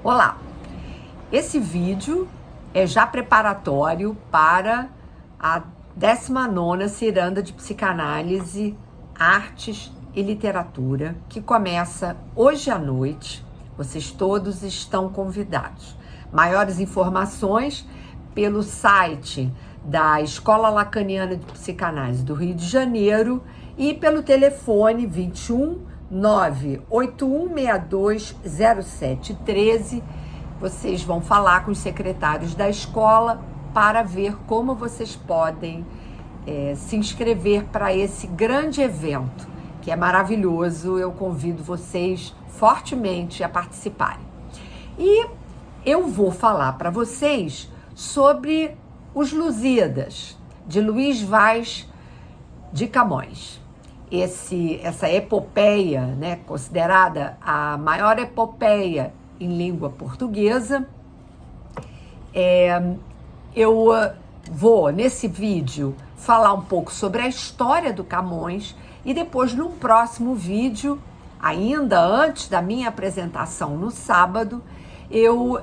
Olá, esse vídeo é já preparatório para a 19ª Ciranda de Psicanálise, Artes e Literatura, que começa hoje à noite. Vocês todos estão convidados. Maiores informações pelo site da Escola Lacaniana de Psicanálise do Rio de Janeiro e pelo telefone 21 981620713. Vocês vão falar com os secretários da escola para ver como vocês podem se inscrever para esse grande evento, que é maravilhoso. Eu convido vocês fortemente a participarem. E eu vou falar para vocês sobre Os Lusíadas, de Luís Vaz de Camões. Essa epopeia, né, considerada a maior epopeia em língua portuguesa. Eu vou, nesse vídeo, falar um pouco sobre a história do Camões e depois, num próximo vídeo, ainda antes da minha apresentação no sábado, eu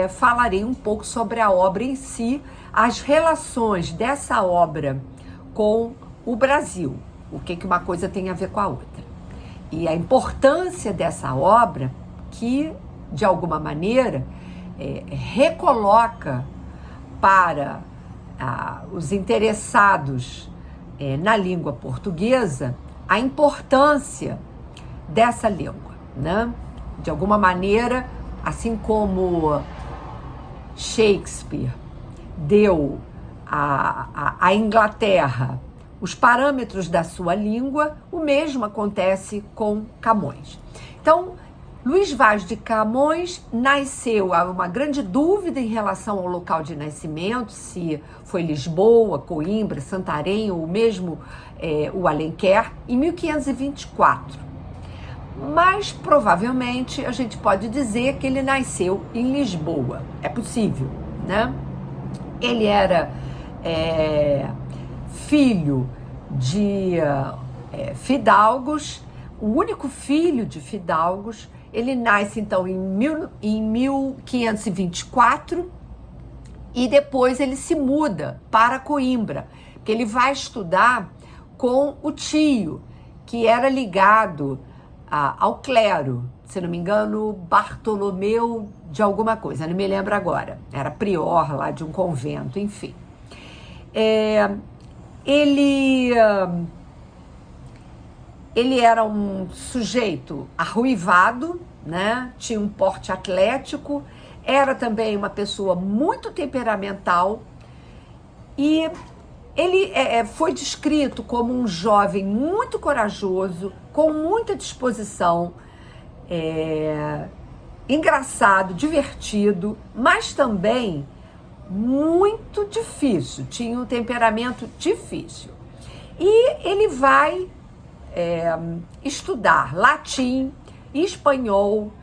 falarei um pouco sobre a obra em si, as relações dessa obra com o Brasil. O que uma coisa tem a ver com a outra. E a importância dessa obra que, de alguma maneira, recoloca para os interessados na língua portuguesa a importância dessa língua, né? De alguma maneira, assim como Shakespeare deu à Inglaterra os parâmetros da sua língua, o mesmo acontece com Camões. Então, Luís Vaz de Camões nasceu, há uma grande dúvida em relação ao local de nascimento, se foi Lisboa, Coimbra, Santarém ou mesmo o Alenquer, em 1524. Mas, provavelmente, a gente pode dizer que ele nasceu em Lisboa. É possível, né? Ele era filho de fidalgos, o único filho de fidalgos. Ele nasce, então, em 1524 e depois ele se muda para Coimbra, porque ele vai estudar com o tio, que era ligado ao clero, se não me engano, Bartolomeu de alguma coisa, não me lembro agora, era prior lá de um convento, enfim. Ele era um sujeito arruivado, né? Tinha um porte atlético, era também uma pessoa muito temperamental e ele foi descrito como um jovem muito corajoso, com muita disposição, engraçado, divertido, mas também muito difícil, tinha um temperamento difícil. E ele vai estudar latim, espanhol,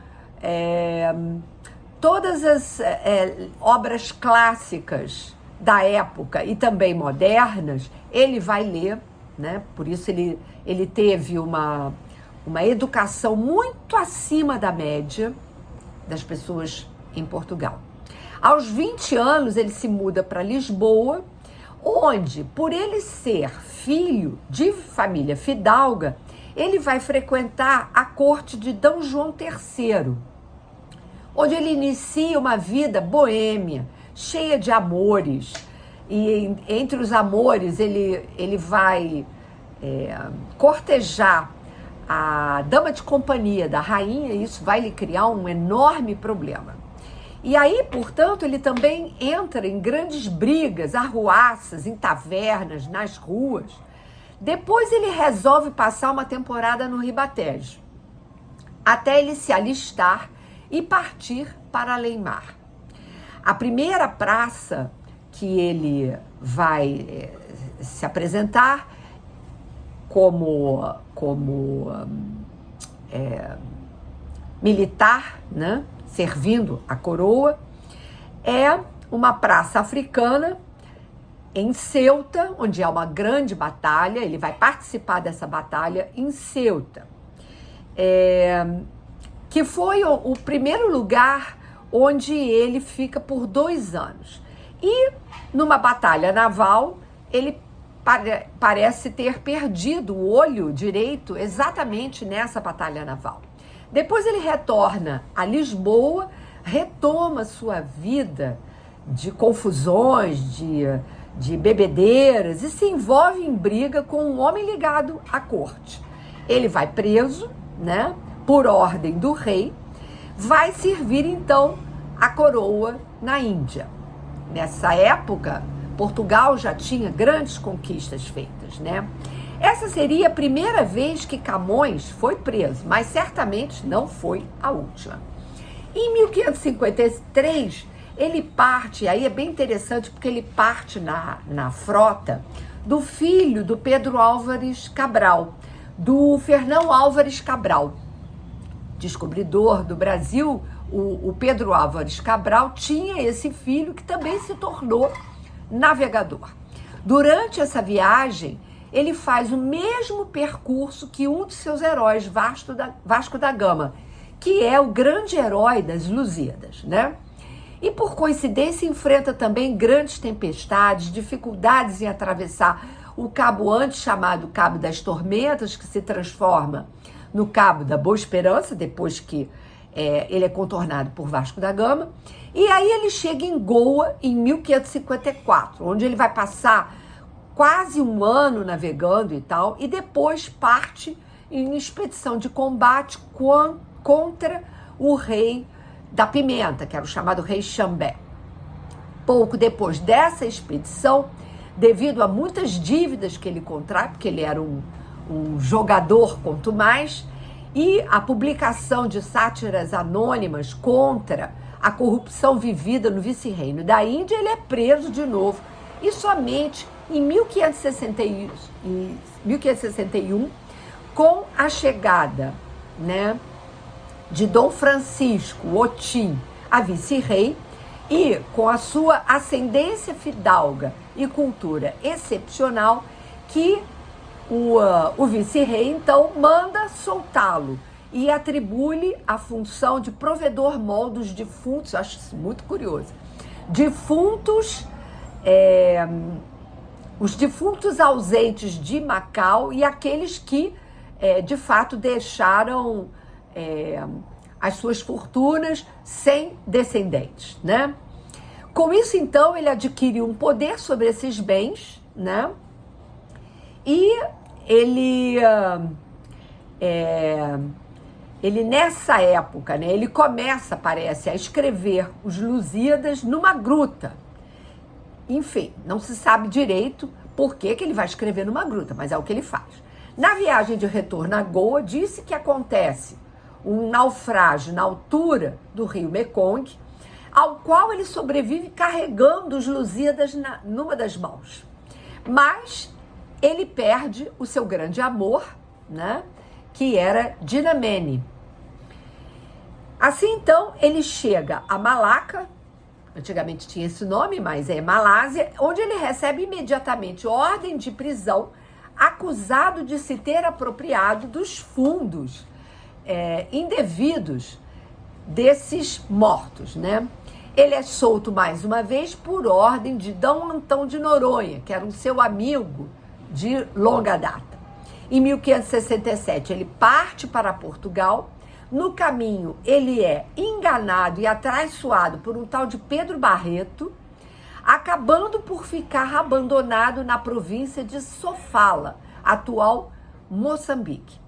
todas as obras clássicas da época e também modernas, ele vai ler, né? Por isso ele teve uma educação muito acima da média das pessoas em Portugal. Aos 20 anos, ele se muda para Lisboa, onde, por ele ser filho de família fidalga, ele vai frequentar a corte de D. João III, onde ele inicia uma vida boêmia, cheia de amores. E entre os amores, ele vai cortejar a dama de companhia da rainha, e isso vai lhe criar um enorme problema. E aí, portanto, ele também entra em grandes brigas, arruaças, em tavernas, nas ruas. Depois ele resolve passar uma temporada no Ribatejo, até ele se alistar e partir para além-mar. A primeira praça que ele vai se apresentar como militar, né? Servindo a coroa, é uma praça africana em Ceuta, onde há uma grande batalha. Ele vai participar dessa batalha em Ceuta, que foi o primeiro lugar onde ele fica por 2 anos. E numa batalha naval, ele parece ter perdido o olho direito exatamente nessa batalha naval. Depois ele retorna a Lisboa, retoma sua vida de confusões, de bebedeiras e se envolve em briga com um homem ligado à corte. Ele vai preso, né, por ordem do rei, vai servir então a coroa na Índia. Nessa época, Portugal já tinha grandes conquistas feitas, né? Essa seria a primeira vez que Camões foi preso, mas certamente não foi a última. Em 1553, ele parte, aí é bem interessante porque ele parte na frota do filho do Pedro Álvares Cabral, do Fernão Álvares Cabral, descobridor do Brasil. O Pedro Álvares Cabral tinha esse filho que também se tornou navegador. Durante essa viagem, ele faz o mesmo percurso que um de seus heróis, Vasco da Gama, que é o grande herói das Lusíadas, né? E por coincidência enfrenta também grandes tempestades, dificuldades em atravessar o cabo antes chamado Cabo das Tormentas, que se transforma no Cabo da Boa Esperança, depois que ele é contornado por Vasco da Gama. E aí ele chega em Goa em 1554, onde ele vai passar quase 1 ano navegando e tal, e depois parte em expedição de combate contra o rei da Pimenta, que era o chamado rei Xambé. Pouco depois dessa expedição, devido a muitas dívidas que ele contrai, porque ele era um jogador quanto mais, e a publicação de sátiras anônimas contra a corrupção vivida no vice-reino da Índia, ele é preso de novo. E somente em 1561, com a chegada, né, de Dom Francisco Otim a vice-rei, e com a sua ascendência fidalga e cultura excepcional, que o vice-rei, então, manda soltá-lo e atribui-lhe a função de provedor-mol dos defuntos. Acho isso muito curioso. Os defuntos ausentes de Macau e aqueles que, de fato, deixaram as suas fortunas sem descendentes, né? Com isso, então, ele adquire um poder sobre esses bens, né? E ele nessa época, né, ele começa, parece, a escrever os Lusíadas numa gruta. Enfim, não se sabe direito por que ele vai escrever numa gruta, mas é o que ele faz. Na viagem de retorno a Goa, disse que acontece um naufrágio na altura do rio Mekong, ao qual ele sobrevive carregando os Lusíadas numa das mãos. Mas ele perde o seu grande amor, né, que era Dinamene. Assim, então, ele chega a Malaca, antigamente tinha esse nome, mas é Malásia, onde ele recebe imediatamente ordem de prisão, acusado de se ter apropriado dos fundos indevidos desses mortos, né? Ele é solto mais uma vez por ordem de D. Antão de Noronha, que era um seu amigo de longa data. Em 1567, ele parte para Portugal. No caminho, ele é enganado e atraiçoado por um tal de Pedro Barreto, acabando por ficar abandonado na província de Sofala, atual Moçambique.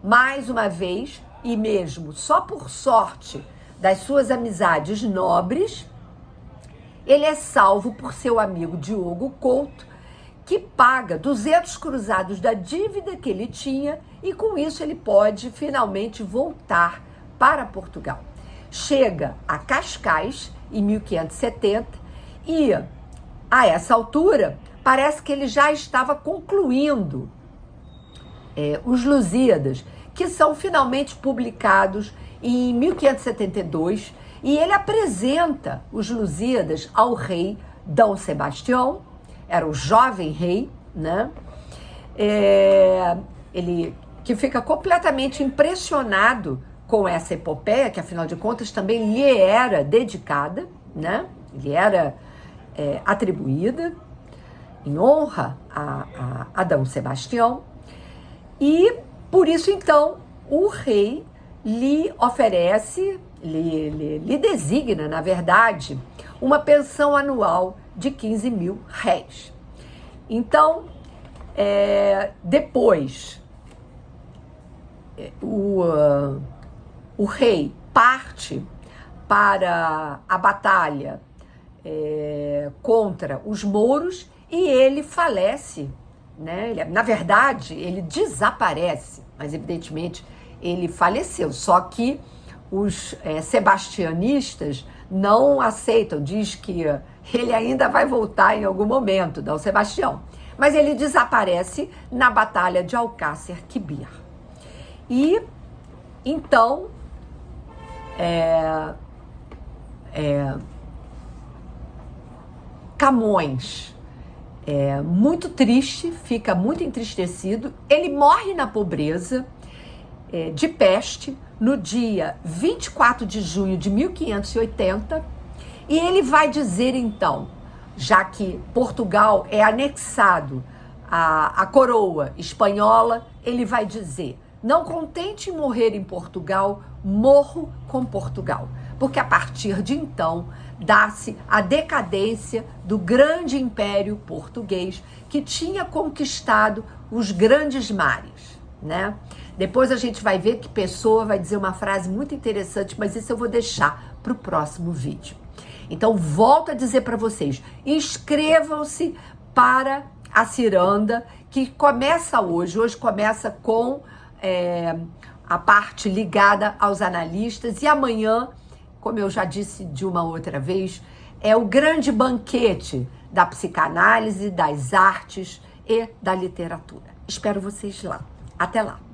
Mais uma vez, e mesmo só por sorte das suas amizades nobres, ele é salvo por seu amigo Diogo Couto, que paga 200 cruzados da dívida que ele tinha, e com isso ele pode finalmente voltar para Portugal. Chega a Cascais em 1570 e, a essa altura, parece que ele já estava concluindo os Lusíadas, que são finalmente publicados em 1572, e ele apresenta os Lusíadas ao rei Dom Sebastião, era o jovem rei, né? Ele que fica completamente impressionado com essa epopeia, que afinal de contas também lhe era dedicada, né? Lhe era atribuída em honra a Dom Sebastião, e por isso então o rei lhe oferece, lhe designa, na verdade, uma pensão anual de 15 mil réis. Então, depois, o rei parte para a batalha contra os mouros e ele falece, né? Na verdade, ele desaparece, mas evidentemente ele faleceu, só que os sebastianistas não aceitam, diz que ele ainda vai voltar em algum momento, Dom Sebastião, mas ele desaparece na Batalha de Alcácer Quibir. E então Camões muito triste, fica muito entristecido, ele morre na pobreza de peste no dia 24 de junho de 1580, e ele vai dizer então, já que Portugal é anexado à coroa espanhola, ele vai dizer: não contente em morrer em Portugal, morro com Portugal, porque a partir de então dá-se a decadência do grande império português que tinha conquistado os grandes mares, né? Depois a gente vai ver que Pessoa vai dizer uma frase muito interessante, mas isso eu vou deixar para o próximo vídeo. Então, volto a dizer para vocês, inscrevam-se para a ciranda, que começa hoje. Hoje começa com a parte ligada aos analistas, e amanhã, como eu já disse de uma outra vez, é o grande banquete da psicanálise, das artes e da literatura. Espero vocês lá. Até lá!